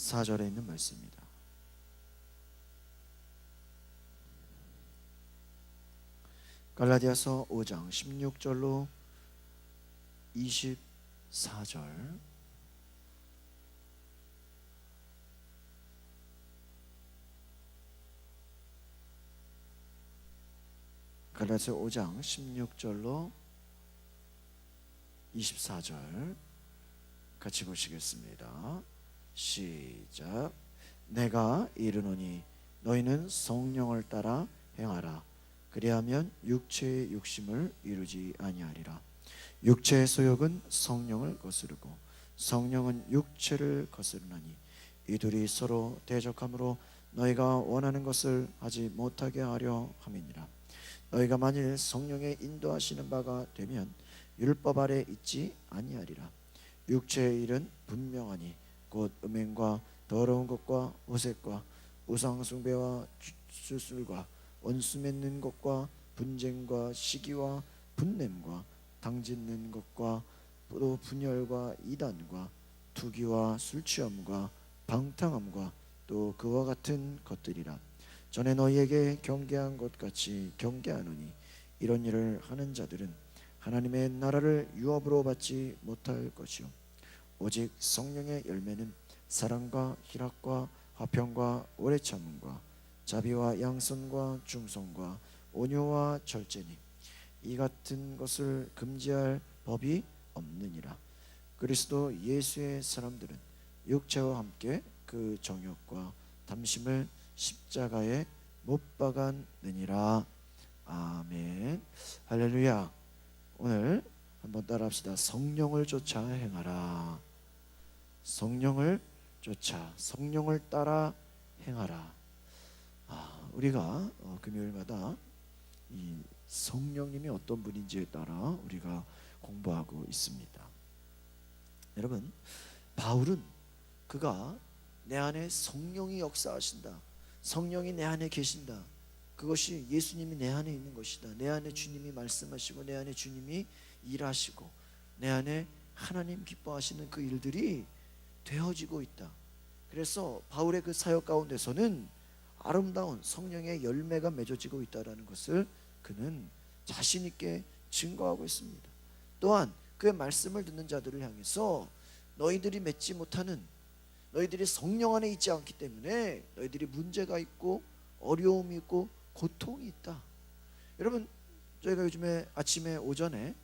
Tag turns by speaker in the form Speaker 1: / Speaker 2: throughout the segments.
Speaker 1: 4절에 있는 말씀입니다. 갈라디아서 5장 16절로 24절. 갈라디아서 5장 16절로 24절 같이 보시겠습니다. 시작. 내가 이르노니 너희는 성령을 따라 행하라. 그리하면 육체의 욕심을 이루지 아니하리라. 육체의 소욕은 성령을 거스르고 성령은 육체를 거스르나니 이 둘이 서로 대적함으로 너희가 원하는 것을 하지 못하게 하려 함이니라. 너희가 만일 성령의 인도하시는 바가 되면 율법 아래 있지 아니하리라. 육체의 일은 분명하니 곧 음행과 더러운 것과 호색과 우상 숭배와 주술과 원수 맺는 것과 분쟁과 시기와 분냄과 당짓는 것과 또 분열과 이단과 투기와 술취함과 방탕함과 또 그와 같은 것들이라. 전에 너희에게 경계한 것 같이 경계하노니 이런 일을 하는 자들은 하나님의 나라를 유업으로 받지 못할 것이요 오직 성령의 열매는 사랑과 희락과 화평과 오래 참음과 자비와 양선과 중성과 온유와 절제니 이 같은 것을 금지할 법이 없느니라. 그리스도 예수의 사람들은 육체와 함께 그 정욕과 탐심을 십자가에 못 박았느니라. 아멘. 할렐루야. 오늘 한번 따라합시다. 성령을 쫓아 행하라. 성령을 쫓아, 성령을 따라 행하라. 우리가 금요일마다 이 성령님이 어떤 분인지에 따라 우리가 공부하고 있습니다. 여러분, 바울은 그가 내 안에 성령이 역사하신다, 성령이 내 안에 계신다, 그것이 예수님이 내 안에 있는 것이다, 내 안에 주님이 말씀하시고 내 안에 주님이 일하시고 내 안에 하나님 기뻐하시는 그 일들이 되어지고 있다. 그래서 바울의 그 사역 가운데서는 아름다운 성령의 열매가 맺어지고 있다는 것을 그는 자신 있게 증거하고 있습니다. 또한 그의 말씀을 듣는 자들을 향해서 너희들이 맺지 못하는, 너희들이 성령 안에 있지 않기 때문에 너희들이 문제가 있고 어려움이 있고 고통이 있다. 여러분, 저희가 요즘에 아침에 오전에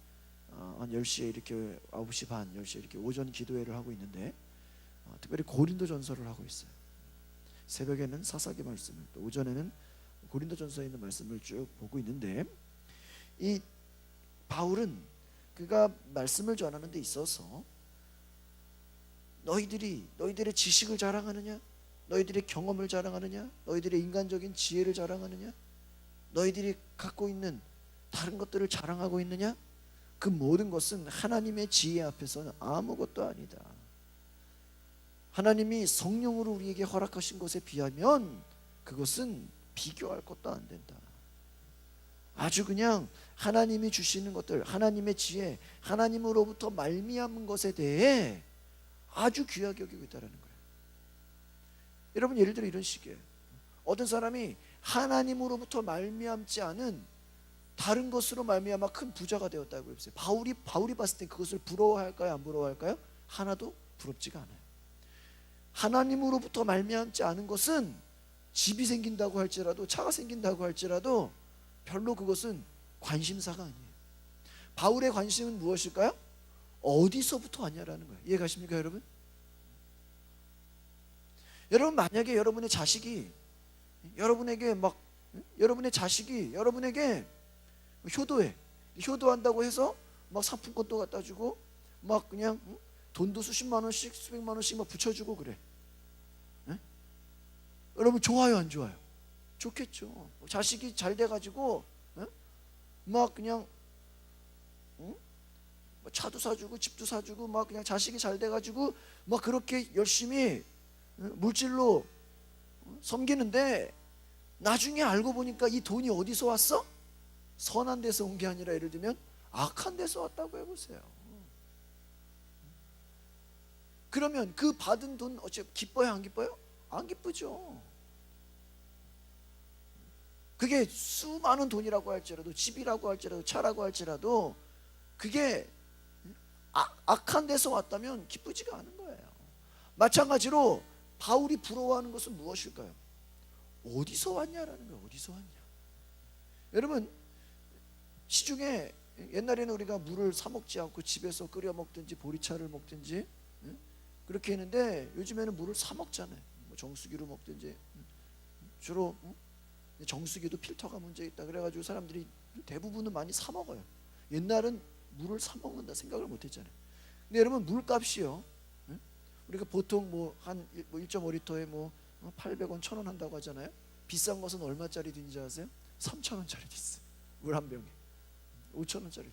Speaker 1: 한 10시에 이렇게 9시 반 10시에 이렇게 오전 기도회를 하고 있는데 특별히 고린도전서를 하고 있어요. 새벽에는 사사기 말씀을, 또 오전에는 고린도전서에 있는 말씀을 쭉 보고 있는데, 이 바울은 그가 말씀을 전하는 데 있어서 너희들의 지식을 자랑하느냐, 너희들의 경험을 자랑하느냐, 너희들의 인간적인 지혜를 자랑하느냐, 너희들이 갖고 있는 다른 것들을 자랑하고 있느냐, 그 모든 것은 하나님의 지혜 앞에서는 아무것도 아니다. 하나님이 성령으로 우리에게 허락하신 것에 비하면 그것은 비교할 것도 안 된다. 아주 그냥 하나님이 주시는 것들, 하나님의 지혜, 하나님으로부터 말미암은 것에 대해 아주 귀하게 여기고 있다는 거예요. 여러분, 예를 들어 이런 식이에요. 어떤 사람이 하나님으로부터 말미암지 않은 다른 것으로 말미암아 큰 부자가 되었다고 했어요. 바울이 봤을 때 그것을 부러워할까요, 안 부러워할까요? 하나도 부럽지가 않아요. 하나님으로부터 말미암지 않은 것은 집이 생긴다고 할지라도, 차가 생긴다고 할지라도 별로 그것은 관심사가 아니에요. 바울의 관심은 무엇일까요? 어디서부터 왔냐라는 거예요. 이해가십니까, 여러분? 여러분, 만약에 여러분의 자식이 여러분에게 효도한다고 해서 막 상품권도 갖다 주고 막 그냥 돈도 수십만 원씩 수백만 원씩 막 붙여주고 그래. 에? 여러분, 좋아요, 안 좋아요? 좋겠죠. 자식이 잘 돼가지고 막 그냥 차도 사주고 집도 사주고 막 그냥 자식이 잘 돼가지고 막 그렇게 열심히 물질로 섬기는데 나중에 알고 보니까 이 돈이 어디서 왔어? 선한 데서 온 게 아니라 예를 들면 악한 데서 왔다고 해보세요. 그러면 그 받은 돈 어째 기뻐요, 안 기뻐요? 안 기쁘죠. 그게 수많은 돈이라고 할지라도, 집이라고 할지라도, 차라고 할지라도 그게 악한 데서 왔다면 기쁘지가 않은 거예요. 마찬가지로 바울이 부러워하는 것은 무엇일까요? 어디서 왔냐라는 거예요. 어디서 왔냐. 여러분, 시중에 옛날에는 우리가 물을 사 먹지 않고 집에서 끓여 먹든지 보리차를 먹든지 그렇게 했는데, 요즘에는 물을 사 먹잖아요. 뭐 정수기로 먹든지. 주로 정수기도 필터가 문제 있다 그래가지고 사람들이 대부분은 많이 사 먹어요. 옛날은 물을 사 먹는다 생각을 못 했잖아요. 근데 여러분, 물값이요, 우리가 보통 한 1.5리터에 800원, 1000원 한다고 하잖아요. 비싼 것은 얼마짜리 되는지 아세요? 3000원짜리도 있어요. 물 한 병에 5000원짜리.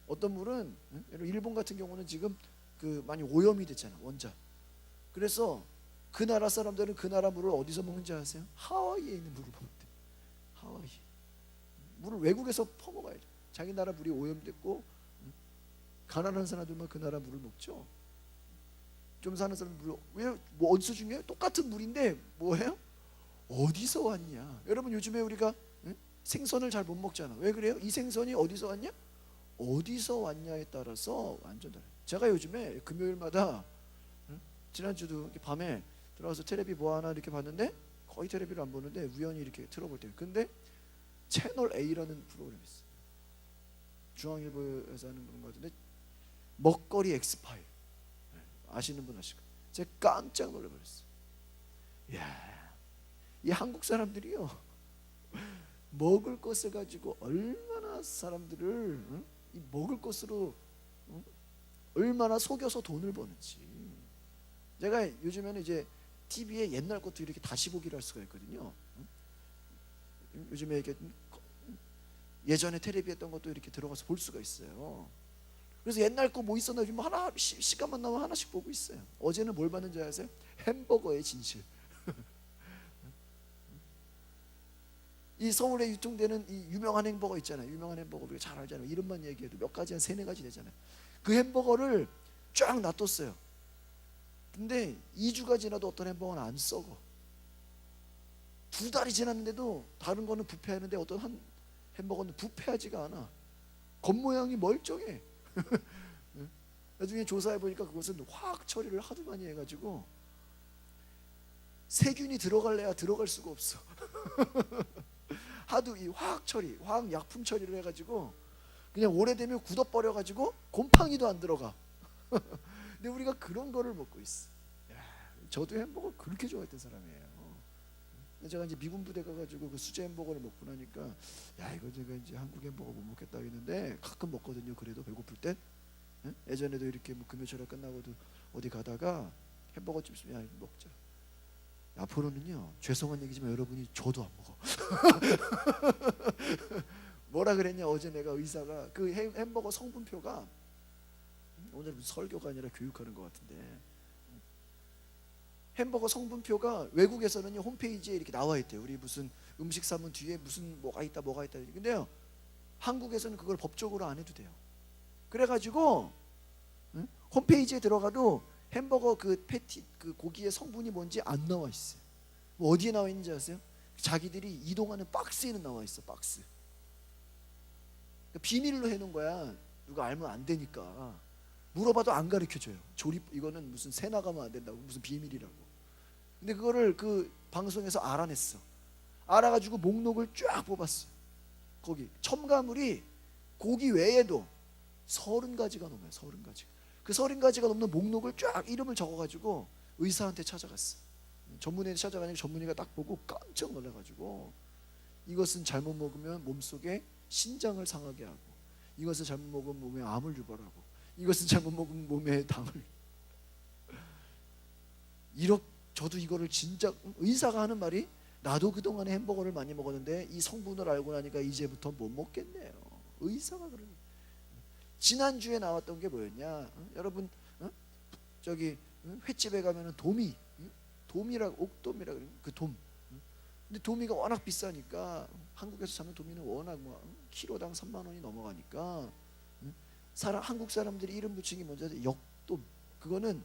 Speaker 1: 어떤 물은, 일본 같은 경우는 지금 많이 오염이 됐잖아요, 원자. 그래서 그 나라 사람들은 그 나라 물을 어디서 먹는지 아세요? 하와이에 있는 물을 먹는데. 하와이 물을 외국에서 퍼먹어야 돼. 자기 나라 물이 오염됐고 가난한 사람들만 그 나라 물을 먹죠. 좀 사는 사람 물을 왜 어디서 중요해요? 똑같은 물인데 뭐예요? 어디서 왔냐. 여러분, 요즘에 우리가 생선을 잘 못 먹잖아. 왜 그래요? 이 생선이 어디서 왔냐? 어디서 왔냐에 따라서 완전 달라요. 제가 요즘에 금요일마다, 지난주도 이렇게 밤에 들어가서 텔레비 뭐 하나 이렇게 봤는데, 거의 텔레비를 안 보는데 우연히 이렇게 틀어볼 때, 근데 채널 A라는 프로그램이 있어요. 중앙일보에서 하는 그런 거 같은데, 먹거리 엑스파일. 아시는 분 아실까요? 제가 깜짝 놀라버렸어요. 이야, 이 한국 사람들이요, 먹을 것을 가지고 얼마나 사람들을 이 먹을 것으로 얼마나 속여서 돈을 버는지. 제가 요즘에는 이제 TV에 옛날 것도 이렇게 다시 보기를 할 수가 있거든요. 요즘에 이렇게 예전에 텔레비 했던 것도 이렇게 들어가서 볼 수가 있어요. 그래서 옛날 거 뭐 있었나 요즘 하나 시간만 나면 하나씩 보고 있어요. 어제는 뭘 봤는지 아세요? 햄버거의 진실. 이 서울에 유통되는 이 유명한 햄버거 있잖아요. 유명한 햄버거 우리가 잘 알잖아요. 이름만 얘기해도 몇 가지, 한 3-4가지 되잖아요. 그 햄버거를 쫙 놔뒀어요. 근데 2주가 지나도 어떤 햄버거는 안 썩어. 2달이 지났는데도 다른 거는 부패하는데 어떤 한 햄버거는 부패하지가 않아. 겉모양이 멀쩡해. 나중에 조사해 보니까 그것은 화학 처리를 하도 많이 해가지고 세균이 들어갈래야 들어갈 수가 없어. 하도 이 화학 처리, 화학 약품 처리를 해가지고 그냥 오래되면 굳어버려가지고 곰팡이도 안 들어가. 근데 우리가 그런 거를 먹고 있어. 야, 저도 햄버거 그렇게 좋아했던 사람이에요. 제가 이제 미군 부대 가가지고 그 수제 햄버거를 먹고 나니까, 야, 이거 제가 이제 한국 햄버거 못 먹겠다 했는데 가끔 먹거든요. 그래도 배고플 때. 예전에도 이렇게 금요철에 끝나고도 어디 가다가 햄버거집 있으면, 야, 먹자. 앞으로는요, 죄송한 얘기지만 여러분이 저도 안 먹어. 뭐라 그랬냐, 어제 내가 의사가 그 햄버거 성분표가, 오늘 무슨 설교가 아니라 교육하는 것 같은데, 햄버거 성분표가 외국에서는요 홈페이지에 이렇게 나와 있대요. 우리 무슨 음식 사면 뒤에 무슨 뭐가 있다 근데요, 한국에서는 그걸 법적으로 안 해도 돼요. 그래가지고 홈페이지에 들어가도 햄버거 그 패티, 그 고기의 성분이 뭔지 안 나와 있어요. 뭐 어디에 나와 있는지 아세요? 자기들이 이동하는 박스에는 나와 있어. 박스. 그러니까 비밀로 해놓은 거야. 누가 알면 안 되니까. 물어봐도 안 가르쳐줘요. 조립, 이거는 무슨 새 나가면 안 된다고, 무슨 비밀이라고. 근데 그거를 그 방송에서 알아냈어. 알아가지고 목록을 쫙 뽑았어. 거기 첨가물이 고기 외에도 30가지가 넘어요. 30가지. 그 30가지가 넘는 목록을 쫙 이름을 적어가지고 의사한테 찾아갔어. 전문의한테 찾아가니까 전문의가 딱 보고 깜짝 놀라가지고, 이것은 잘못 먹으면 몸속에 신장을 상하게 하고, 이것을 잘못 먹으면 몸에 암을 유발하고, 이것은 잘못 먹으면 몸에 당을. 저도 이거를 진짜, 의사가 하는 말이, 나도 그동안에 햄버거를 많이 먹었는데 이 성분을 알고 나니까 이제부터 못 먹겠네요. 의사가 그러니. 지난주에 나왔던 게 뭐였냐, 여러분, 저기 횟집에 가면은 도미라고, 옥돔이라 그래요. 그 돔. 근데 도미가 워낙 비싸니까, 한국에서 사는 도미는 워낙 키로당 3만 원이 넘어가니까, 한국 사람들이 이름 붙인 게 뭔지 아세요? 역돔. 그거는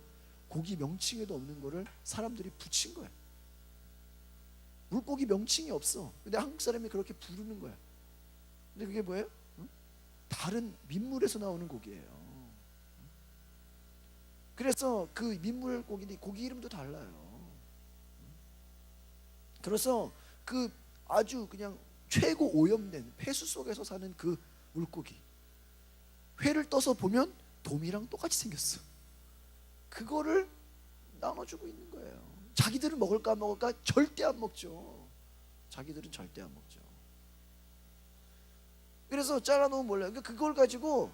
Speaker 1: 고기 명칭에도 없는 거를 사람들이 붙인 거야. 물고기 명칭이 없어. 근데 한국 사람이 그렇게 부르는 거야. 근데 그게 뭐예요? 다른 민물에서 나오는 고기예요. 그래서 그 민물 고기인데 고기 이름도 달라요. 그래서 그 아주 그냥 최고 오염된 폐수 속에서 사는 그 물고기, 회를 떠서 보면 돔이랑 똑같이 생겼어. 그거를 나눠주고 있는 거예요. 자기들은 먹을까 안 먹을까? 절대 안 먹죠. 자기들은 절대 안 먹죠. 그래서 잘라놓으면 몰라요. 그러니까 그걸 가지고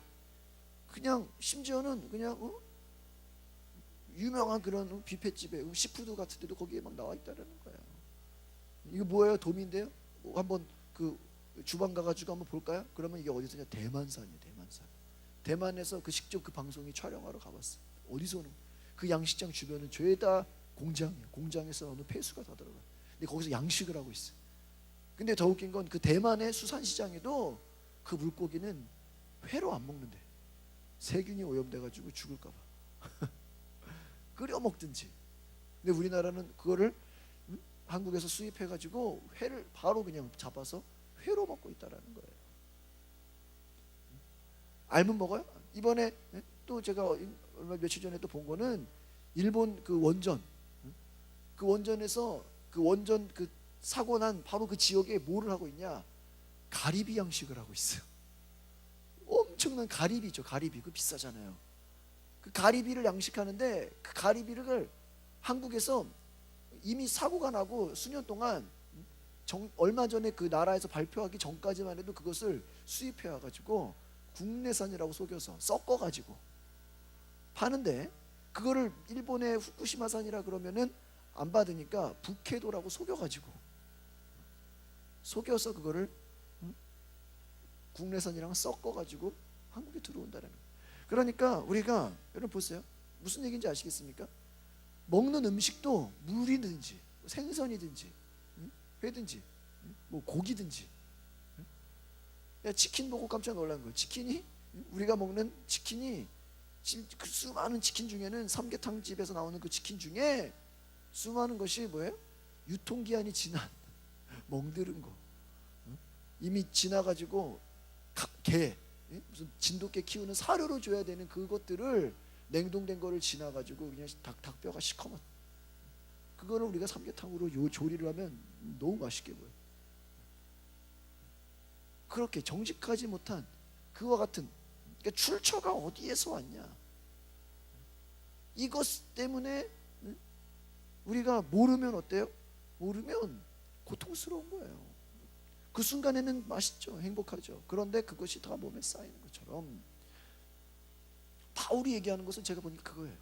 Speaker 1: 그냥 심지어는 그냥 유명한 그런 뷔페집에 시푸드 같은 데도 거기에 막 나와 있다는 거예요. 이거 뭐예요? 돔인데요? 한번 그 주방 가가지고 한번 볼까요? 그러면 이게 어디서냐? 대만산이에요. 대만산. 대만에서 그 직접 그 방송이 촬영하러 가봤어요. 어디서 오는? 그 양식장 주변은 죄다 공장이에요. 공장에서 어느 폐수가 다 들어가요. 근데 거기서 양식을 하고 있어요. 근데 더 웃긴 건 그 대만의 수산시장에도 그 물고기는 회로 안 먹는데 세균이 오염돼가지고 죽을까봐 끓여 먹든지. 근데 우리나라는 그거를 한국에서 수입해가지고 회를 바로 그냥 잡아서 회로 먹고 있다라는 거예요. 알면 먹어요? 이번에 또 제가 얼마 며칠 전에 또 본 거는 일본 그 원전, 그 원전에서 그 원전 그 사고 난 바로 그 지역에 뭐를 하고 있냐? 가리비 양식을 하고 있어요. 엄청난 가리비죠. 가리비. 그 비싸잖아요. 그 가리비를 양식하는데 그 가리비를 한국에서 이미 사고가 나고 수년 동안 얼마 전에 그 나라에서 발표하기 전까지만 해도 그것을 수입해 와가지고 국내산이라고 속여서 섞어가지고 파는데, 그거를 일본의 후쿠시마산이라 그러면은 안 받으니까 북해도라고 속여서 그거를 국내산이랑 섞어가지고 한국에 들어온다는 거예요. 그러니까 우리가 여러분 보세요. 무슨 얘기인지 아시겠습니까? 먹는 음식도 물이든지 생선이든지 회든지 뭐 고기든지. 치킨 보고 깜짝 놀란 거예요. 치킨이, 우리가 먹는 치킨이 그 수많은 치킨 중에는 삼계탕 집에서 나오는 그 치킨 중에 수많은 것이 뭐예요? 유통기한이 지난 멍들은 거, 이미 지나가지고 개, 무슨 진돗개 키우는 사료로 줘야 되는 그것들을 냉동된 거를 지나가지고 그냥 닭뼈가 시커먼 그거를 우리가 삼계탕으로 조리를 하면 너무 맛있게 보여요. 그렇게 정직하지 못한 그와 같은, 그러니까 출처가 어디에서 왔냐, 이것 때문에 우리가 모르면 어때요? 모르면 고통스러운 거예요. 그 순간에는 맛있죠, 행복하죠. 그런데 그것이 다 몸에 쌓이는 것처럼 바울이 얘기하는 것은 제가 보니까 그거예요.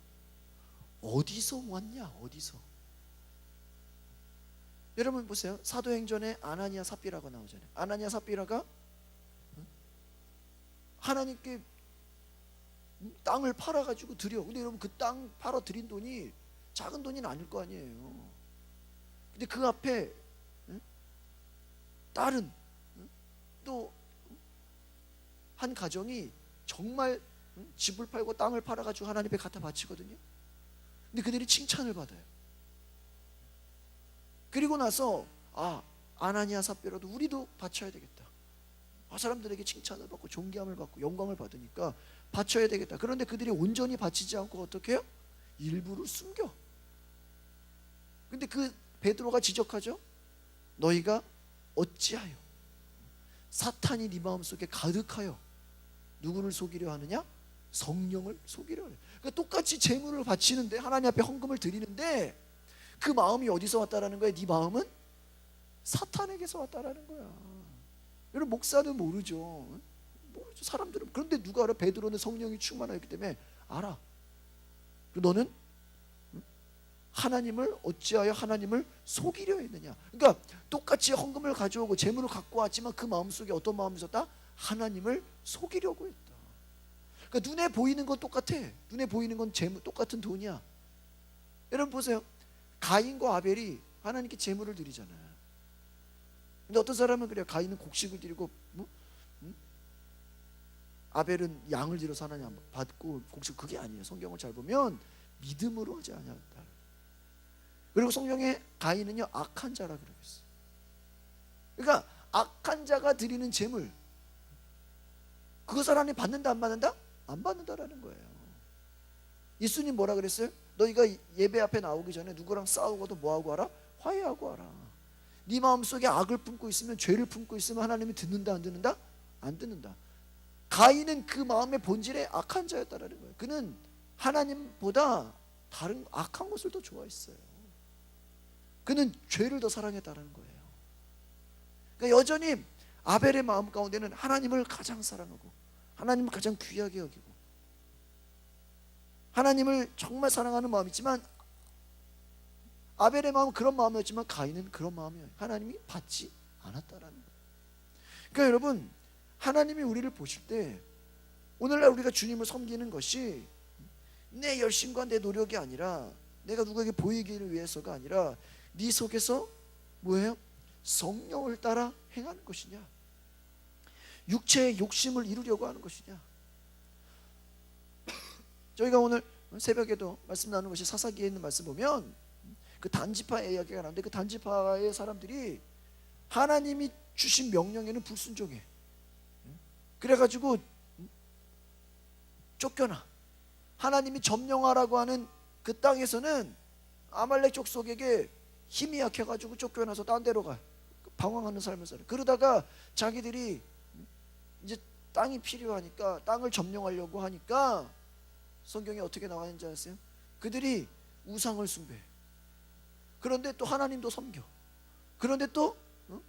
Speaker 1: 어디서 왔냐? 어디서? 여러분 보세요. 사도행전에 아나니아 삽비라가 나오잖아요. 아나니아 삽비라가 하나님께 땅을 팔아가지고 드려. 근데 여러분 그 땅 팔아 드린 돈이 작은 돈이 아닐 거 아니에요. 근데 그 앞에 다른 또 한 가정이 정말 집을 팔고 땅을 팔아가지고 하나님 앞에 갖다 바치거든요. 근데 그들이 칭찬을 받아요. 그리고 나서 아나니아 삽비라도 우리도 바쳐야 되겠다. 사람들에게 칭찬을 받고 존경함을 받고 영광을 받으니까 바쳐야 되겠다. 그런데 그들이 온전히 바치지 않고 어떻게 해요? 일부를 숨겨. 근데 그 베드로가 지적하죠. 너희가 어찌하여 사탄이 네 마음속에 가득하여 누구를 속이려 하느냐? 성령을 속이려 해요. 그러니까 똑같이 재물을 바치는데, 하나님 앞에 헌금을 드리는데 그 마음이 어디서 왔다라는 거예요? 네 마음은 사탄에게서 왔다라는 거야. 여러분 목사는 모르죠. 사람들은. 그런데 누가 알아? 베드로는 성령이 충만하였기 때문에 알아. 그리고 너는 하나님을 어찌하여 하나님을 속이려 했느냐. 그러니까 똑같이 헌금을 가져오고 재물을 갖고 왔지만 그 마음속에 어떤 마음이 있었다? 하나님을 속이려고 했다. 그러니까 눈에 보이는 건 똑같아. 눈에 보이는 건 재물, 똑같은 돈이야. 여러분 보세요. 가인과 아벨이 하나님께 재물을 드리잖아요. 근데 어떤 사람은 그래요. 가인은 곡식을 드리고 아벨은 양을 드려서 하나님 받고 곡식. 그게 아니에요. 성경을 잘 보면 믿음으로 하지 아니하였다. 그리고 성경에 가인은요 악한 자라 그러고 있어요. 그러니까 악한 자가 드리는 제물, 그것을 하나님 받는다 안 받는다? 안 받는다라는 거예요. 예수님 뭐라 그랬어요? 너희가 예배 앞에 나오기 전에 누구랑 싸우고도 뭐하고 하라? 화해하고 하라. 네 마음속에 악을 품고 있으면, 죄를 품고 있으면 하나님이 듣는다 안 듣는다? 안 듣는다. 가인은 그 마음의 본질에 악한 자였다라는 거예요. 그는 하나님보다 다른 악한 것을 더 좋아했어요. 그는 죄를 더 사랑했다라는 거예요. 그러니까 여전히 아벨의 마음 가운데는 하나님을 가장 사랑하고 하나님을 가장 귀하게 여기고 하나님을 정말 사랑하는 마음이지만, 아벨의 마음은 그런 마음이었지만 가인은 그런 마음이에요. 하나님이 받지 않았다라는 거예요. 그러니까 여러분, 하나님이 우리를 보실 때 오늘날 우리가 주님을 섬기는 것이 내 열심과 내 노력이 아니라, 내가 누구에게 보이기를 위해서가 아니라 네 속에서 뭐예요? 성령을 따라 행하는 것이냐, 육체의 욕심을 이루려고 하는 것이냐. 저희가 오늘 새벽에도 말씀 나누는 것이 사사기에 있는 말씀 보면 그 단지파의 이야기가 나오는데, 그 단지파의 사람들이 하나님이 주신 명령에는 불순종해. 그래가지고 쫓겨나. 하나님이 점령하라고 하는 그 땅에서는 아말렉 족속에게 힘이 약해가지고 쫓겨나서 딴 데로 가. 방황하는 삶을 살아. 그러다가 자기들이 이제 땅이 필요하니까, 땅을 점령하려고 하니까 성경에 어떻게 나와 있는지 아세요? 그들이 우상을 숭배해. 그런데 또 하나님도 섬겨. 그런데 또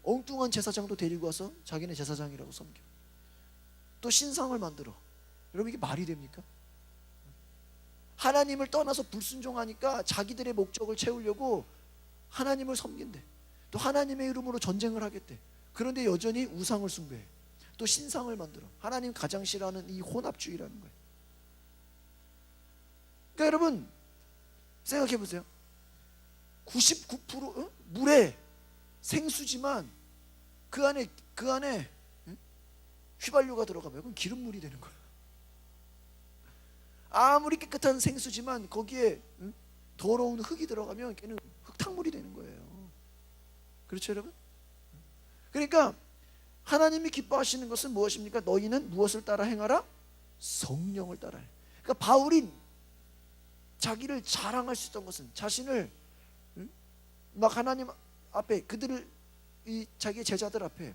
Speaker 1: 엉뚱한 제사장도 데리고 와서 자기네 제사장이라고 섬겨. 또 신상을 만들어. 여러분, 이게 말이 됩니까? 하나님을 떠나서 불순종하니까 자기들의 목적을 채우려고 하나님을 섬긴대. 또 하나님의 이름으로 전쟁을 하겠대. 그런데 여전히 우상을 숭배해. 또 신상을 만들어. 하나님 가장 싫어하는 이 혼합주의라는 거예요. 그러니까 여러분, 생각해 보세요. 99% 물에 생수지만 그 안에 휘발유가 들어가면 그건 기름물이 되는 거예요. 아무리 깨끗한 생수지만 거기에 더러운 흙이 들어가면 걔는 흙탕물이 되는 거예요. 그렇죠, 여러분? 그러니까 하나님이 기뻐하시는 것은 무엇입니까? 너희는 무엇을 따라 행하라? 성령을 따라 해. 그러니까 바울이 자기를 자랑할 수 있던 것은, 자신을 막 하나님 앞에, 그들을 자기의 제자들 앞에,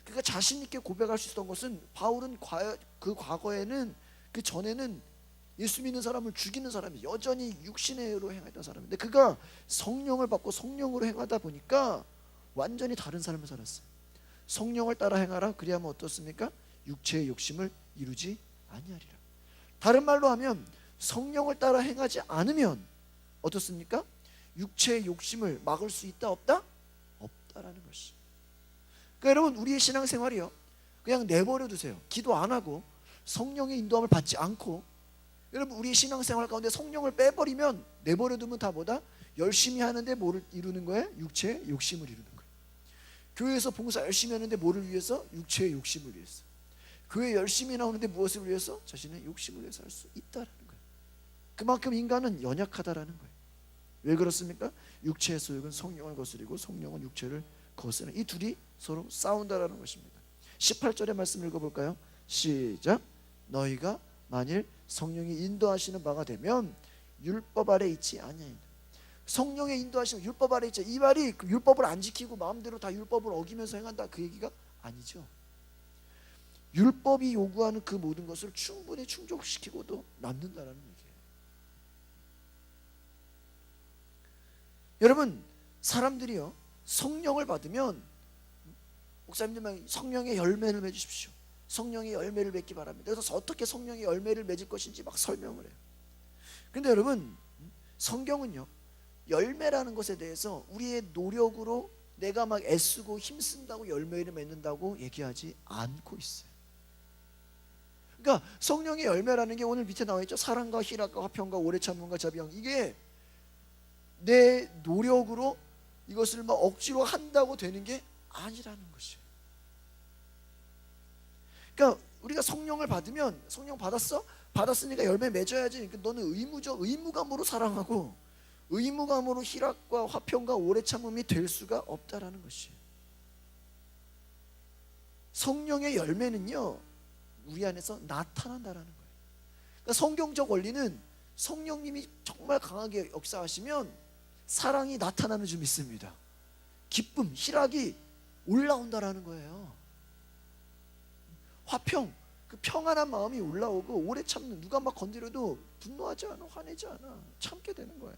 Speaker 1: 그러니까 자신 있게 고백할 수 있었던 것은, 바울은 그 과거에는, 그 전에는 예수 믿는 사람을 죽이는 사람이, 여전히 육신의 의로 행했던 사람인데, 그가 성령을 받고 성령으로 행하다 보니까 완전히 다른 삶을 살았어요. 성령을 따라 행하라. 그리하면 어떻습니까? 육체의 욕심을 이루지 아니하리라. 다른 말로 하면 성령을 따라 행하지 않으면 어떻습니까? 육체의 욕심을 막을 수 있다 없다? 없다라는 것이. 그러니까 여러분, 우리의 신앙생활이요, 그냥 내버려 두세요. 기도 안 하고 성령의 인도함을 받지 않고, 여러분, 우리의 신앙생활 가운데 성령을 빼버리면, 내버려 두면 다 뭐다? 열심히 하는데 뭐를 이루는 거예요? 육체의 욕심을 이루는 거예요. 교회에서 봉사 열심히 하는데 뭐를 위해서? 육체의 욕심을 위해서. 교회 열심히 나오는데 무엇을 위해서? 자신의 욕심을 위해서 할 수 있다라는 거예요. 그만큼 인간은 연약하다라는 거예요. 왜 그렇습니까? 육체의 소욕은 성령을 거스리고 성령은 육체를 거스르는, 이 둘이 서로 싸운다라는 것입니다. 18절의 말씀 읽어볼까요? 시작. 너희가 만일 성령이 인도하시는 바가 되면 율법 아래 있지 아니하리라. 성령의 인도하시면 율법 아래 있지. 이 말이 율법을 안 지키고 마음대로 다 율법을 어기면서 행한다, 그 얘기가 아니죠. 율법이 요구하는 그 모든 것을 충분히 충족시키고도 남는다라는 얘기예요. 여러분, 사람들이요, 성령을 받으면, 목사님들만 성령의 열매를 맺으십시오. 성령의 열매를 맺기 바랍니다. 그래서 어떻게 성령의 열매를 맺을 것인지 막 설명을 해요. 근데 여러분, 성경은요, 열매라는 것에 대해서 우리의 노력으로 내가 막 애쓰고 힘쓴다고 열매를 맺는다고 얘기하지 않고 있어요. 그러니까 성령의 열매라는 게 오늘 밑에 나와 있죠. 사랑과 희락과 화평과 오래 참음과 자비함. 이게 내 노력으로 이것을 막 억지로 한다고 되는 게 아니라는 것이에요. 그러니까 우리가 성령을 받으면, 성령 받았어? 받았으니까 열매 맺어야지. 그러니까 너는 의무감으로 사랑하고 의무감으로 희락과 화평과 오래 참음이 될 수가 없다라는 것이. 성령의 열매는요, 우리 안에서 나타난다라는 거예요. 그러니까 성경적 원리는 성령님이 정말 강하게 역사하시면 사랑이 나타나는 줄 믿습니다. 기쁨, 희락이 올라온다라는 거예요. 화평, 그 평안한 마음이 올라오고 오래 참는, 누가 막 건드려도 분노하지 않아, 화내지 않아, 참게 되는 거예요.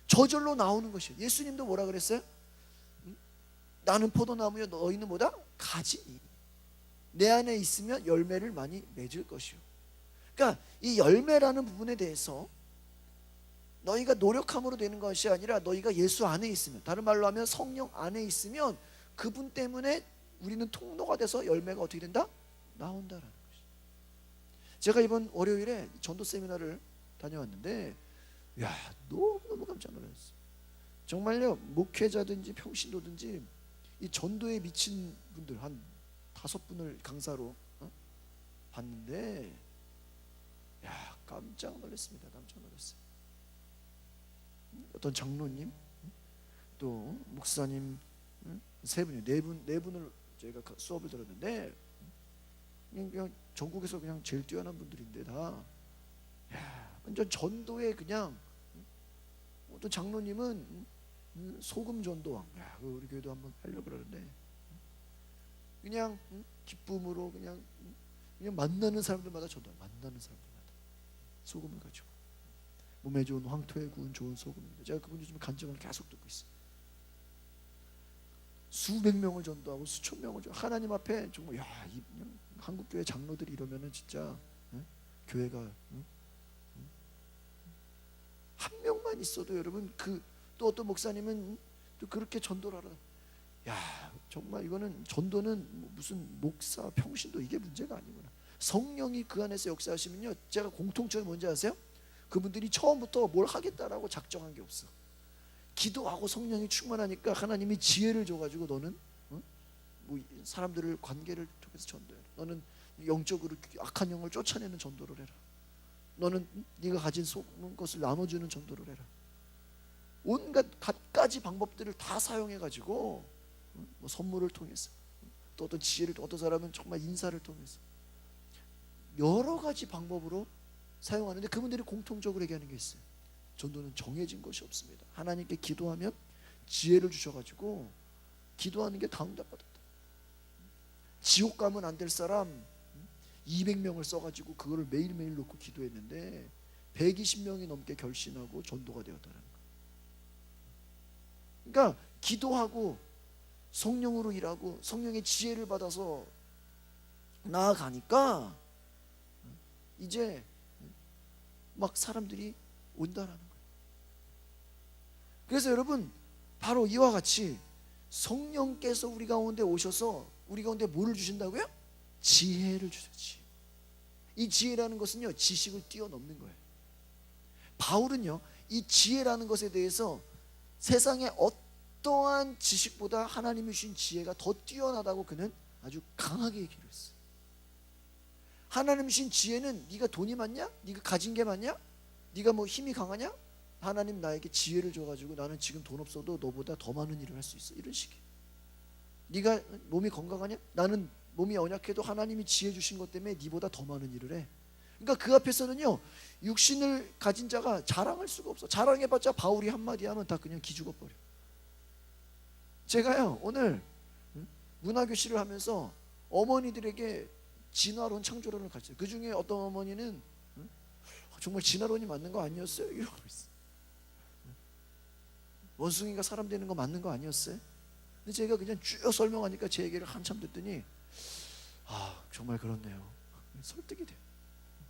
Speaker 1: 저절로 나오는 것이에요. 예수님도 뭐라 그랬어요? 나는 포도나무여 너희는 뭐다? 가지니 내 안에 있으면 열매를 많이 맺을 것이요. 그러니까 이 열매라는 부분에 대해서 너희가 노력함으로 되는 것이 아니라 너희가 예수 안에 있으면, 다른 말로 하면 성령 안에 있으면 그분 때문에 우리는 통로가 돼서 열매가 어떻게 된다? 나온다라는 것이. 제가 이번 월요일에 전도 세미나를 다녀왔는데 너무 깜짝 놀랐어요. 정말요, 목회자든지 평신도든지 이 전도에 미친 분들 한 5분을 강사로 봤는데 깜짝 놀랐습니다. 깜짝 놀랐어요. 어떤 장로님, 또 목사님, 네 분을 저희가 수업을 들었는데 그냥 전국에서 그냥 제일 뛰어난 분들인데 다 완전 전도에 그냥, 어떤 장로님은 소금 전도왕, 우리 교회도 한번 하려고 그러는데 그냥 기쁨으로 그냥 만나는 사람들마다 전도, 만나는 사람들마다 소금을 가지고, 몸에 좋은 황토에 구운 좋은 소금입니다. 제가 그분 요즘 간증을 계속 듣고 있어요. 수백 명을 전도하고 수천 명을 하나님 앞에 정말 한국 교회 장로들이 이러면은 진짜 교회가 한 명만 있어도 여러분, 또 어떤 목사님은 또 그렇게 전도를 하라. 정말 이거는 전도는 무슨 목사 평신도 이게 문제가 아니구나. 성령이 그 안에서 역사하시면요, 제가 공통점이 뭔지 아세요? 그분들이 처음부터 뭘 하겠다라고 작정한 게 없어. 기도하고 성령이 충만하니까 하나님이 지혜를 줘가지고 너는 사람들을 관계를 통해서 전도해라. 너는 영적으로 악한 영을 쫓아내는 전도를 해라. 너는 네가 가진 것을 나눠주는 전도를 해라. 온갖 갖가지 방법들을 다 사용해가지고, 뭐 선물을 통해서, 또 어떤 지혜를, 어떤 사람은 정말 인사를 통해서 여러 가지 방법으로 사용하는데, 그분들이 공통적으로 얘기하는 게 있어요. 전도는 정해진 것이 없습니다. 하나님께 기도하면 지혜를 주셔가지고 기도하는 게 다 응답받았다. 지옥 가면 안 될 사람 200명을 써가지고 그거를 매일매일 놓고 기도했는데 120명이 넘게 결신하고 전도가 되었다는 거예요. 그러니까 기도하고 성령으로 일하고 성령의 지혜를 받아서 나아가니까 이제 막 사람들이 온다라는 거예요. 그래서 여러분, 바로 이와 같이 성령께서 우리 가운데 오셔서 우리 가운데 뭐를 주신다고요? 지혜를 주셨지. 이 지혜라는 것은요, 지식을 뛰어넘는 거예요. 바울은요, 이 지혜라는 것에 대해서 세상의 어떠한 지식보다 하나님이 주신 지혜가 더 뛰어나다고 그는 아주 강하게 얘기를 했어요. 하나님이 주신 지혜는 네가 돈이 많냐? 네가 가진 게 많냐? 네가 뭐 힘이 강하냐? 하나님 나에게 지혜를 줘가지고 나는 지금 돈 없어도 너보다 더 많은 일을 할 수 있어. 이런 식이에요. 네가 몸이 건강하냐? 나는 몸이 연약해도 하나님이 지혜 주신 것 때문에 네보다 더 많은 일을 해. 그러니까 그 앞에서는요, 육신을 가진 자가 자랑할 수가 없어. 자랑해봤자 바울이 한마디 하면 다 그냥 기죽어버려. 제가요, 오늘 문화교실을 하면서 어머니들에게 진화론, 창조론을 가르쳐요. 그 중에 어떤 어머니는 정말 진화론이 맞는 거 아니었어요? 이러고 있어요. 원숭이가 사람 되는 거 맞는 거 아니었어요? 근데 제가 그냥 쭉 설명하니까 제 얘기를 한참 듣더니 정말 그렇네요. 설득이 돼요.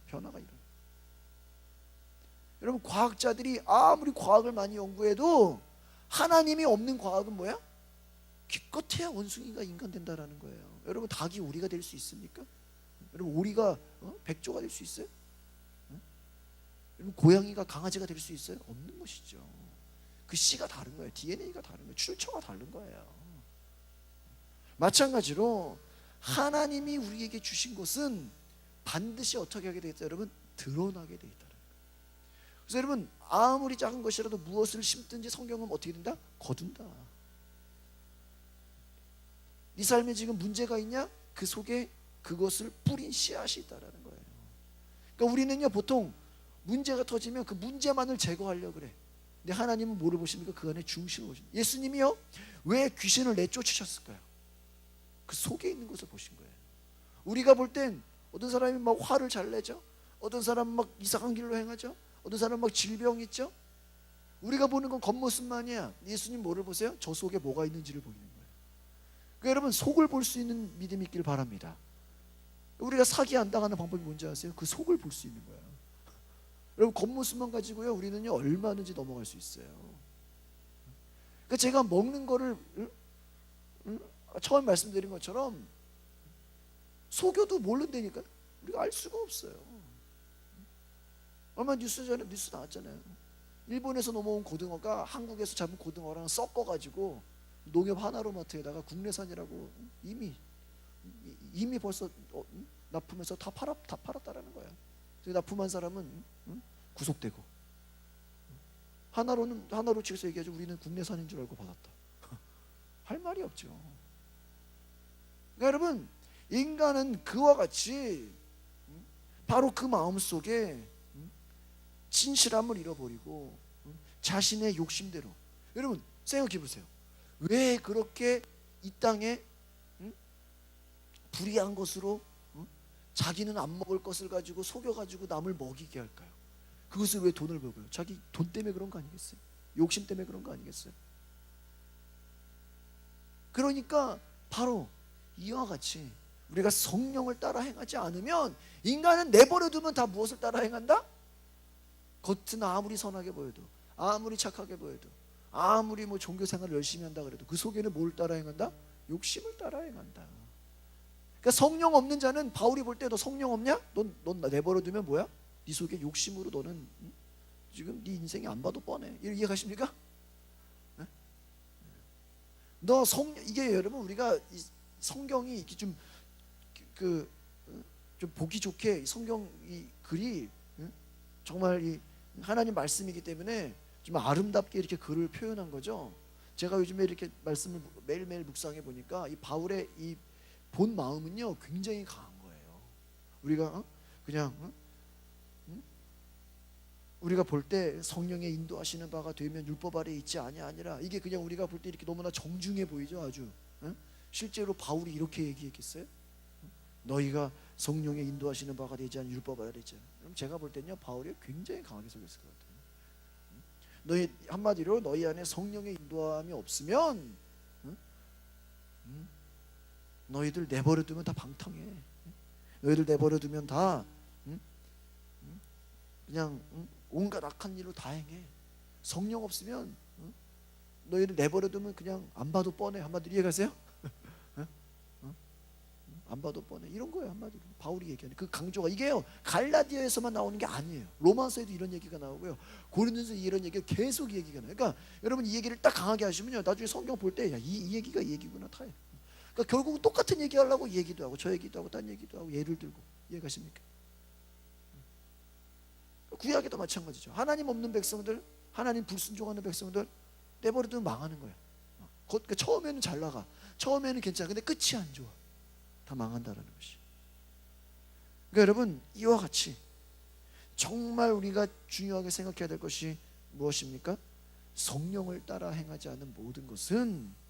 Speaker 1: 변화가 일어나요. 여러분, 과학자들이 아무리 과학을 많이 연구해도 하나님이 없는 과학은 뭐야? 기껏해야 원숭이가 인간 된다라는 거예요. 여러분, 닭이 오리가 될 수 있습니까? 여러분, 오리가 백조가 될 수 있어요? 여러분, 고양이가 강아지가 될 수 있어요? 없는 것이죠. 그 씨가 다른 거예요. DNA가 다른 거예요. 출처가 다른 거예요. 마찬가지로 하나님이 우리에게 주신 것은 반드시 어떻게 하게 되겠다 여러분? 드러나게 돼 있다는 거예요. 그래서 여러분 아무리 작은 것이라도 무엇을 심든지 성경은 어떻게 된다? 거둔다. 네 삶에 지금 문제가 있냐? 그 속에 그것을 뿌린 씨앗이 있다라는 거예요. 그러니까 우리는요 보통 문제가 터지면 그 문제만을 제거하려고 그래. 근데 하나님은 뭐를 보십니까? 그 안에 중심을 보십니다. 예수님이요 왜 귀신을 내쫓으셨을까요? 그 속에 있는 것을 보신 거예요. 우리가 볼 땐 어떤 사람이 막 화를 잘 내죠. 어떤 사람은 막 이상한 길로 행하죠. 어떤 사람은 막 질병 있죠. 우리가 보는 건 겉모습만이야. 예수님 뭐를 보세요? 저 속에 뭐가 있는지를 보이는 거예요. 그러니까 여러분 속을 볼 수 있는 믿음이 있길 바랍니다. 우리가 사기 안 당하는 방법이 뭔지 아세요? 그 속을 볼 수 있는 거예요. 여러분 겉모습만 가지고요 우리는요 얼마든지 넘어갈 수 있어요. 그러니까 제가 먹는 거를 처음 말씀드린 것처럼 속여도 모른다니까 우리가 알 수가 없어요. 얼마 뉴스 전에 뉴스 나왔잖아요. 일본에서 넘어온 고등어가 한국에서 잡은 고등어랑 섞어가지고 농협 하나로마트에다가 국내산이라고 이미 벌써 납품해서 다 팔았다라는 거예요. 납품한 사람은 구속되고 하나로 측에서 얘기하죠. 우리는 국내산인 줄 알고 받았다. 할 말이 없죠. 그러니까 여러분 인간은 그와 같이 바로 그 마음속에 진실함을 잃어버리고 자신의 욕심대로 여러분 생각해 보세요. 왜 그렇게 이 땅에 불의한 것으로 자기는 안 먹을 것을 가지고 속여가지고 남을 먹이게 할까요? 그것을 왜 돈을 벌어요? 자기 돈 때문에 그런 거 아니겠어요? 욕심 때문에 그런 거 아니겠어요? 그러니까 바로 이와 같이 우리가 성령을 따라 행하지 않으면 인간은 내버려두면 다 무엇을 따라 행한다? 겉은 아무리 선하게 보여도 아무리 착하게 보여도 아무리 뭐 종교생활을 열심히 한다 그래도 그 속에는 뭘 따라 행한다? 욕심을 따라 행한다. 그러니까 성령 없는 자는 바울이 볼 때 너 성령 없냐? 넌 내버려두면 뭐야? 네 속에 욕심으로 너는 지금 네 인생이 안 봐도 뻔해. 이해가십니까? 네? 너 이게 여러분 우리가 이 성경이 이렇게 좀 보기 좋게 성경 이 글이 정말 이 하나님 말씀이기 때문에 좀 아름답게 이렇게 글을 표현한 거죠. 제가 요즘에 이렇게 말씀을 매일매일 묵상해 보니까 이 바울의 이 본 마음은요 굉장히 강한 거예요. 우리가 그냥 우리가 볼 때 성령의 인도하시는 바가 되면 율법 아래 있지 아니라 이게 그냥 우리가 볼 때 이렇게 너무나 정중해 보이죠. 아주 실제로 바울이 이렇게 얘기했겠어요? 너희가 성령의 인도하시는 바가 되지 않은 율법 아래 있지 않아. 그럼 제가 볼 때는요 바울이 굉장히 강하게 설교했을 것 같아요. 너희 한마디로 너희 안에 성령의 인도함이 없으면 너희들 내버려두면 다 방탕해. 너희들 내버려두면 다 그냥 온갖 악한 일로 다 행해. 성령 없으면 너희들 내버려두면 그냥 안 봐도 뻔해. 한마디로 이해가세요? 안 봐도 뻔해. 이런 거예요 한마디로. 바울이 얘기하는 그 강조가 이게요 갈라디아에서만 나오는 게 아니에요. 로마서에도 이런 얘기가 나오고요. 고린도서 이런 얘기가 계속 얘기가 나요. 그러니까 여러분 이 얘기를 딱 강하게 하시면요 나중에 성경 볼 때 이 얘기가 이 얘기구나 다 해. 그러니까 결국은 똑같은 얘기하려고 이 얘기도 하고 저 얘기도 하고 딴 얘기도 하고 예를 들고. 이해가십니까? 구약에도 마찬가지죠. 하나님 없는 백성들, 하나님 불순종하는 백성들 내버려두면 망하는 거야. 그러니까 처음에는 잘 나가, 처음에는 괜찮아. 근데 끝이 안 좋아. 다 망한다라는 것이. 그러니까 여러분 이와 같이 정말 우리가 중요하게 생각해야 될 것이 무엇입니까? 성령을 따라 행하지 않은 모든 것은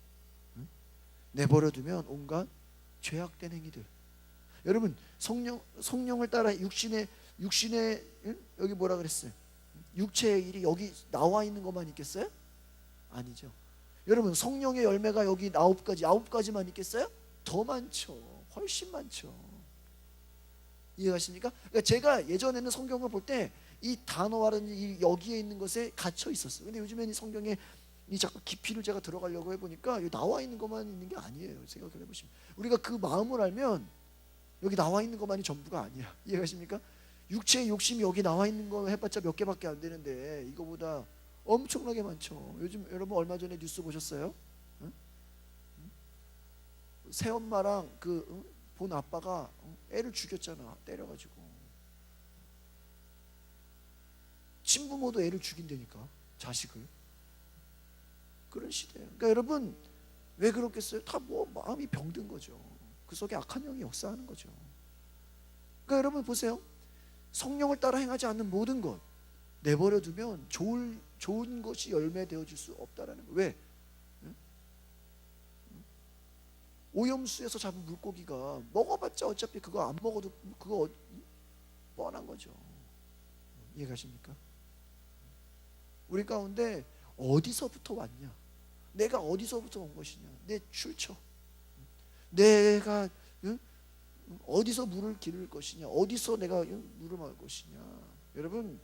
Speaker 1: 내버려두면 온갖 죄악된 행위들. 여러분 성령을 따라 육신의 여기 뭐라 그랬어요? 육체의 일이 여기 나와 있는 것만 있겠어요? 아니죠. 여러분 성령의 열매가 여기 9가지만 있겠어요? 더 많죠. 훨씬 많죠. 이해가십니까? 그러니까 제가 예전에는 성경을 볼 때 이 단어와는 여기에 있는 것에 갇혀 있었어요. 근데 요즘에는 이 성경에 이 자꾸 깊이를 제가 들어가려고 해보니까 여기 나와 있는 것만 있는 게 아니에요. 생각을 해보시면 우리가 그 마음을 알면 여기 나와 있는 것만이 전부가 아니야. 이해가십니까? 육체의 욕심이 여기 나와 있는 거 해봤자 몇 개밖에 안 되는데 이거보다 엄청나게 많죠. 요즘 여러분 얼마 전에 뉴스 보셨어요? 새엄마랑 본 아빠가 애를 죽였잖아. 때려가지고. 친부모도 애를 죽인다니까, 자식을. 그런 시대예요. 그러니까 여러분, 왜 그렇겠어요? 다 뭐 마음이 병든 거죠. 그 속에 악한 영이 역사하는 거죠. 그러니까 여러분 보세요. 성령을 따라 행하지 않는 모든 것 내버려 두면 좋은 것이 열매되어 줄 수 없다라는 거. 왜? 오염수에서 잡은 물고기가 먹어봤자 어차피 그거 안 먹어도 그거 뻔한 거죠. 이해가십니까? 우리 가운데 어디서부터 왔냐? 내가 어디서부터 온 것이냐? 내 출처. 내가 어디서 물을 기를 것이냐? 어디서 내가 물을 마을 것이냐? 여러분,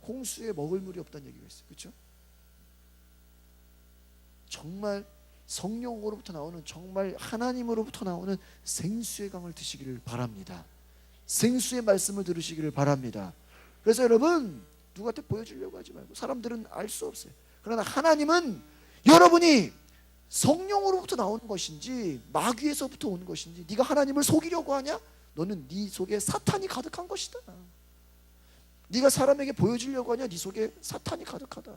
Speaker 1: 홍수에 먹을 물이 없다는 얘기가 있어요. 그렇죠? 정말 성령으로부터 나오는, 정말 하나님으로부터 나오는 생수의 강을 드시기를 바랍니다. 생수의 말씀을 들으시기를 바랍니다. 그래서 여러분, 누구한테 보여주려고 하지 말고, 사람들은 알 수 없어요. 그러나 하나님은 여러분이 성령으로부터 나오는 것인지 마귀에서부터 오는 것인지, 네가 하나님을 속이려고 하냐? 너는 네 속에 사탄이 가득한 것이다. 네가 사람에게 보여주려고 하냐? 네 속에 사탄이 가득하다.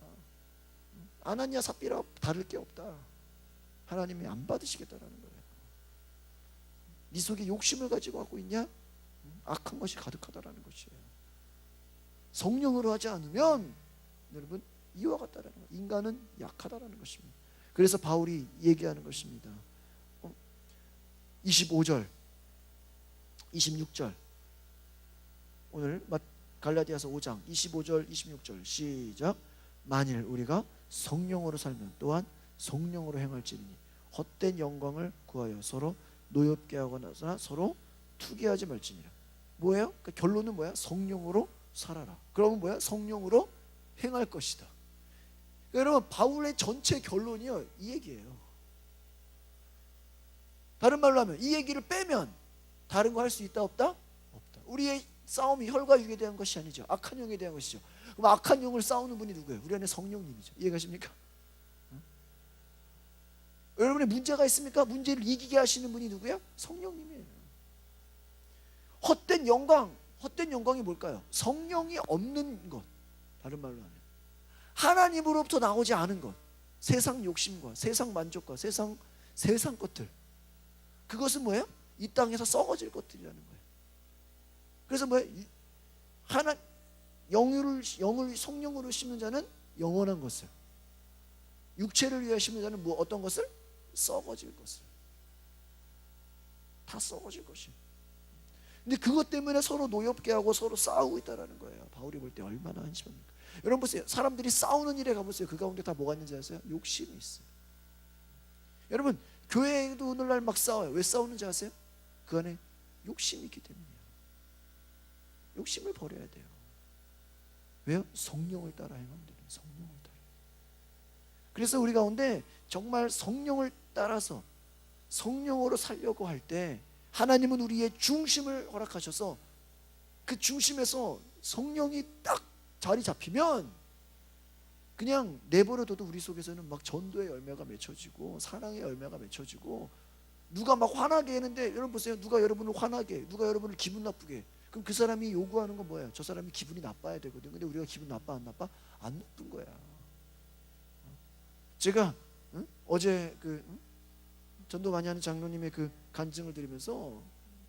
Speaker 1: 아나니아 삽비라 다를 게 없다. 하나님이 안 받으시겠다라는 거예요. 네 속에 욕심을 가지고 하고 있냐? 악한 것이 가득하다라는 것이에요. 성령으로 하지 않으면 여러분 이와 같다라는 거예요. 인간은 약하다라는 것입니다. 그래서 바울이 얘기하는 것입니다. 25절 26절 오늘 갈라디아서 5장 25절 26절 시작. 만일 우리가 성령으로 살면 또한 성령으로 행할지니 헛된 영광을 구하여 서로 노엽게 하거나 서로 투기하지 말지니라. 뭐예요? 그러니까 결론은 뭐야? 성령으로 살아라. 그러면 뭐야? 성령으로 행할 것이다. 그러니까 여러분, 바울의 전체 결론이요, 이 얘기예요. 다른 말로 하면 이 얘기를 빼면 다른 거 할 수 있다 없다? 없다. 우리의 싸움이 혈과 육에 대한 것이 아니죠. 악한 영에 대한 것이죠. 그럼 악한 영을 싸우는 분이 누구예요? 우리 안에 성령님이죠. 이해가십니까? 여러분의 문제가 있습니까? 문제를 이기게 하시는 분이 누구야? 성령님이에요. 헛된 영광이 뭘까요? 성령이 없는 것. 다른 말로 하면 하나님으로부터 나오지 않은 것. 세상 욕심과 세상 만족과 세상 것들. 그것은 뭐예요? 이 땅에서 썩어질 것들이라는 거예요. 그래서 뭐예요? 영을 성령으로 심는 자는 영원한 것을, 육체를 위하여 심는 자는 어떤 것을? 썩어질 것을. 다 썩어질 것이. 근데 그것 때문에 서로 노엽게 하고 서로 싸우고 있다는 거예요. 바울이 볼 때 얼마나 한심합니까? 여러분 보세요. 사람들이 싸우는 일에 가보세요. 그 가운데 다 뭐가 있는지 아세요? 욕심이 있어요. 여러분, 교회에도 오늘날 막 싸워요. 왜 싸우는지 아세요? 그 안에 욕심이 있기 때문이에요. 욕심을 버려야 돼요. 왜요? 성령을 따라 행하면 돼요. 성령을 따라. 그래서 우리 가운데 정말 성령을 따라서 성령으로 살려고 할 때 하나님은 우리의 중심을 허락하셔서 그 중심에서 성령이 딱 자리 잡히면 그냥 내버려둬도 우리 속에서는 막 전도의 열매가 맺혀지고 사랑의 열매가 맺혀지고, 누가 막 화나게 했는데, 여러분 보세요. 누가 여러분을 화나게 해, 누가 여러분을 기분 나쁘게 해. 그럼 그 사람이 요구하는 건 뭐예요? 저 사람이 기분이 나빠야 되거든. 근데 우리가 기분 나빠 안 나빠? 안 나쁜 거야. 제가 어제 전도 많이 하는 장로님의 그 간증을 들으면서,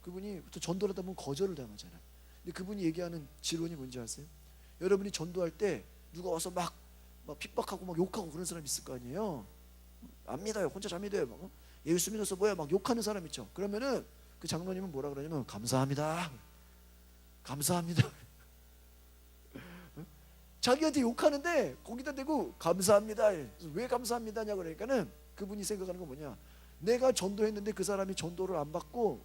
Speaker 1: 그분이 또 전도를 하다 보면 거절을 당하잖아요. 근데 그분이 얘기하는 지론이 뭔지 아세요? 여러분이 전도할 때 누가 와서 막 핍박하고 막 욕하고 그런 사람 있을 거 아니에요. 안 믿어요. 혼자 잘 믿어요. 막 예수 믿어서 뭐야 막 욕하는 사람 있죠. 그러면은 그 장로님은 뭐라 그러냐면 감사합니다. 감사합니다. 자기한테 욕하는데 거기다 대고 감사합니다. 왜 감사합니다냐 그러니까는 그분이 생각하는 건 뭐냐? 내가 전도했는데 그 사람이 전도를 안 받고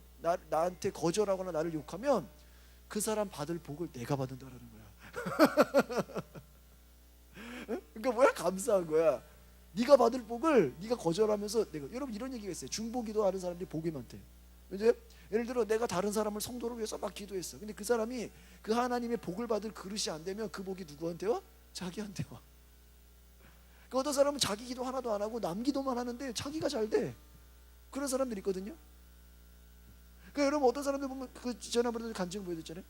Speaker 1: 나한테 거절하거나 나를 욕하면 그 사람 받을 복을 내가 받는다라는 거야. 그러니까 뭐야? 감사한 거야. 네가 받을 복을 네가 거절하면서 여러분 이런 얘기가 있어요. 중보기도 하는 사람들이 복이 많대. 이제 예를 들어 내가 다른 사람을 성도를 위해서 막 기도했어. 근데 그 사람이 그 하나님의 복을 받을 그릇이 안 되면 그 복이 누구한테 와? 자기한테 와. 그 어떤 사람은 자기 기도 하나도 안 하고 남 기도만 하는데 자기가 잘 돼. 그런 사람들이 있거든요. 그러니까 여러분 어떤 사람들 보면 그 지난번에도 간증 보여드렸잖아요.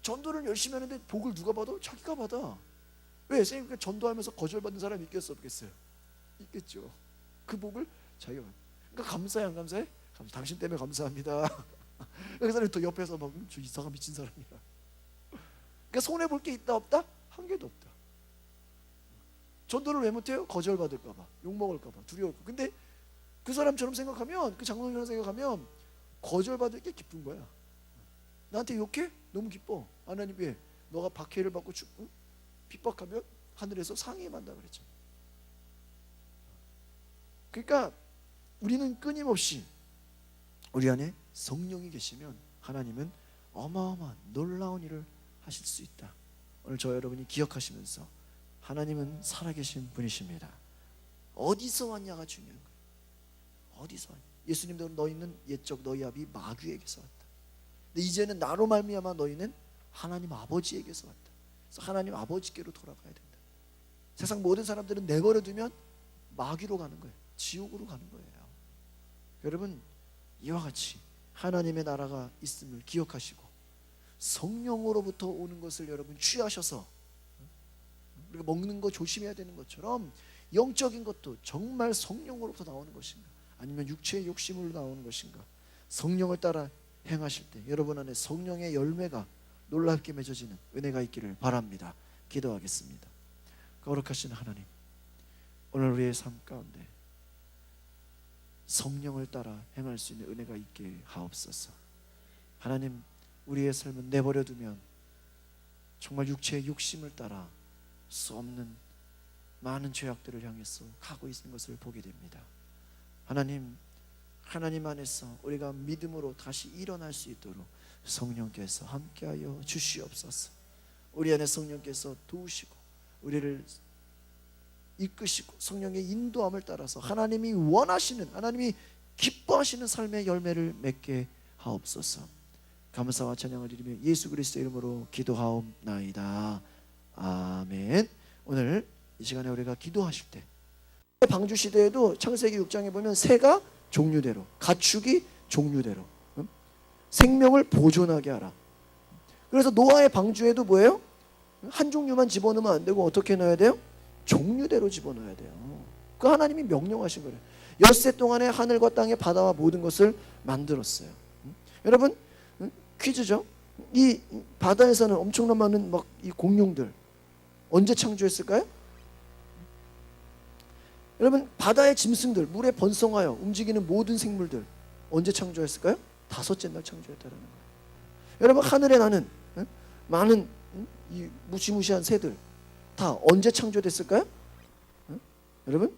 Speaker 1: 전도를 열심히 하는데 복을 누가 받아? 자기가 받아. 왜? 선생님 전도하면서 거절받는 사람이 있겠어 없겠어요? 있겠죠. 그 복을 자기가 받아. 그러니까 감사해 안 감사해? 당신 때문에 감사합니다. 그 사람이 또 옆에서 막 저 이상한 미친 사람이야. 그러니까 손해 볼 게 있다 없다? 한 개도 없다. 전도를 왜 못해요? 거절받을까봐, 욕먹을까봐, 두려울까. 근데 그 사람처럼 생각하면, 그 장로님처럼 생각하면 거절받을 게 기쁜 거야. 나한테 욕해? 너무 기뻐. 하나님 왜? 너가 박해를 받고 죽고 핍박하면 하늘에서 상해만다 그랬잖아. 그러니까 우리는 끊임없이 우리 안에 성령이 계시면 하나님은 어마어마한 놀라운 일을 하실 수 있다. 오늘 저 여러분이 기억하시면서 하나님은 살아계신 분이십니다. 어디서 왔냐가 중요한 거예요. 어디서 왔냐. 예수님도 너희는 옛적 너희 아비 마귀에게서 왔다. 근데 이제는 나로 말미암아 너희는 하나님 아버지에게서 왔다. 그래서 하나님 아버지께로 돌아가야 된다. 세상 모든 사람들은 내버려 두면 마귀로 가는 거예요. 지옥으로 가는 거예요. 여러분 이와 같이 하나님의 나라가 있음을 기억하시고 성령으로부터 오는 것을 여러분 취하셔서 우리가 먹는 거 조심해야 되는 것처럼 영적인 것도 정말 성령으로부터 나오는 것인가 아니면 육체의 욕심으로 나오는 것인가 성령을 따라 행하실 때 여러분 안에 성령의 열매가 놀랍게 맺어지는 은혜가 있기를 바랍니다. 기도하겠습니다. 거룩하신 하나님, 오늘 우리의 삶 가운데 성령을 따라 행할 수 있는 은혜가 있게 하옵소서. 하나님, 우리의 삶은 내버려 두면 정말 육체의 욕심을 따라 수 없는 많은 죄악들을 향해서 가고 있는 것을 보게 됩니다. 하나님, 하나님 안에서 우리가 믿음으로 다시 일어날 수 있도록 성령께서 함께하여 주시옵소서. 우리 안에 성령께서 도우시고 우리를 이끄시고 성령의 인도함을 따라서 하나님이 원하시는, 하나님이 기뻐하시는 삶의 열매를 맺게 하옵소서. 감사와 찬양을 드리며 예수 그리스도의 이름으로 기도하옵나이다. 아멘. 오늘 이 시간에 우리가 기도하실 때 방주 시대에도 창세기 6장에 보면 새가 종류대로, 가축이 종류대로 생명을 보존하게 하라. 그래서 노아의 방주에도 뭐예요? 한 종류만 집어넣으면 안 되고 어떻게 넣어야 돼요? 종류대로 집어넣어야 돼요. 그 하나님이 명령하신 거예요. 엿새 동안에 하늘과 땅의 바다와 모든 것을 만들었어요. 여러분 퀴즈죠. 이 바다에서는 엄청난 많은 막 이 공룡들 언제 창조했을까요? 여러분 바다의 짐승들, 물에 번성하여 움직이는 모든 생물들 언제 창조했을까요? 다섯째 날 창조했다는 거예요. 여러분 하늘에 나는 많은 이 무시무시한 새들 다 언제 창조됐을까요? 여러분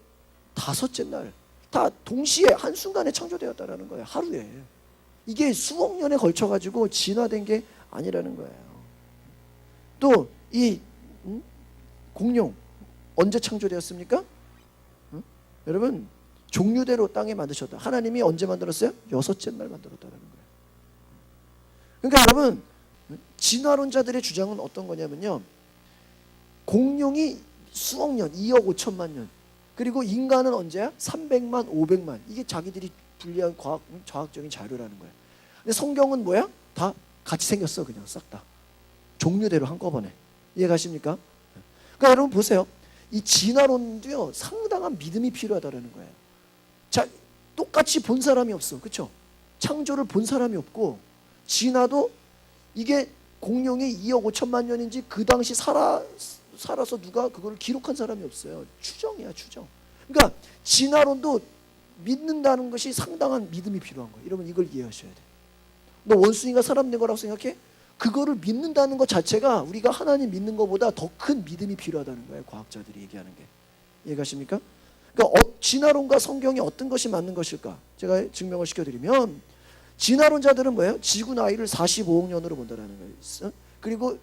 Speaker 1: 다섯째 날 다 동시에 한순간에 창조되었다는 거예요. 하루에. 이게 수억 년에 걸쳐 가지고 진화된 게 아니라는 거예요. 또 이 공룡 언제 창조되었습니까? 여러분 종류대로 땅에 만드셨다. 하나님이 언제 만들었어요? 여섯째 날 만들었다는 거예요. 그러니까 여러분 진화론자들의 주장은 어떤 거냐면요, 공룡이 수억 년, 2억 5천만 년, 그리고 인간은 언제야? 300만, 500만. 이게 자기들이 분리한 과학적인 자료라는 거예요. 근데 성경은 뭐야? 다 같이 생겼어. 그냥 싹 다 종류대로 한꺼번에. 이해가십니까? 그러니까 여러분 보세요. 이 진화론도요 상당한 믿음이 필요하다는 거예요. 자, 똑같이 본 사람이 없어. 그렇죠? 창조를 본 사람이 없고, 진화도 이게 공룡이 2억 5천만 년인지 그 당시 살아서 누가 그걸 기록한 사람이 없어요. 추정이야, 추정. 그러니까 진화론도 믿는다는 것이 상당한 믿음이 필요한 거예요. 여러분 이걸 이해하셔야 돼요. 너 원숭이가 사람 된 거라고 생각해? 그거를 믿는다는 것 자체가 우리가 하나님 믿는 것보다 더 큰 믿음이 필요하다는 거예요. 과학자들이 얘기하는 게. 이해가십니까? 그러니까 진화론과 성경이 어떤 것이 맞는 것일까? 제가 증명을 시켜드리면 진화론자들은 뭐예요? 지구 나이를 45억 년으로 본다는 거예요. 그리고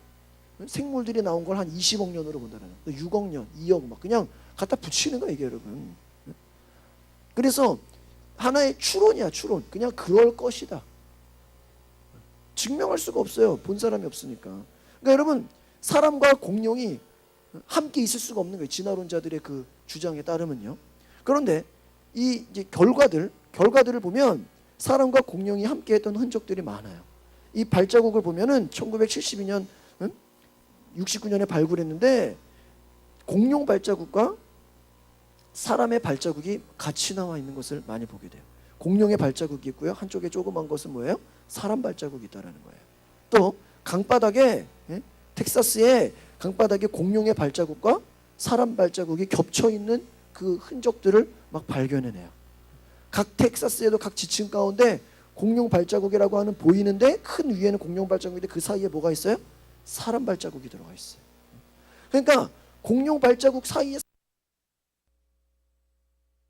Speaker 1: 생물들이 나온 걸 한 20억 년으로 본다는 거예요. 6억 년, 2억 막 그냥 갖다 붙이는 거예요, 이게 여러분. 그래서 하나의 추론이야, 추론. 그냥 그럴 것이다. 증명할 수가 없어요. 본 사람이 없으니까. 그러니까 여러분 사람과 공룡이 함께 있을 수가 없는 거예요. 진화론자들의 그 주장에 따르면요. 그런데 이 이제 결과들을 보면
Speaker 2: 사람과 공룡이 함께했던 흔적들이 많아요. 이 발자국을 보면은 1972년, 69년에 발굴했는데 공룡 발자국과 사람의 발자국이 같이 나와 있는 것을 많이 보게 돼요. 공룡의 발자국이 있고요. 한쪽에 조그만 것은 뭐예요? 사람 발자국이 있다라는 거예요. 또 강바닥에 텍사스의 강바닥에 공룡의 발자국과 사람 발자국이 겹쳐 있는 그 흔적들을 막 발견해내요. 각 텍사스에도 각 지층 가운데 공룡 발자국이라고 하는 보이는데 큰 위에는 공룡 발자국인데 그 사이에 뭐가 있어요? 사람 발자국이 들어가 있어요. 그러니까 공룡 발자국 사이에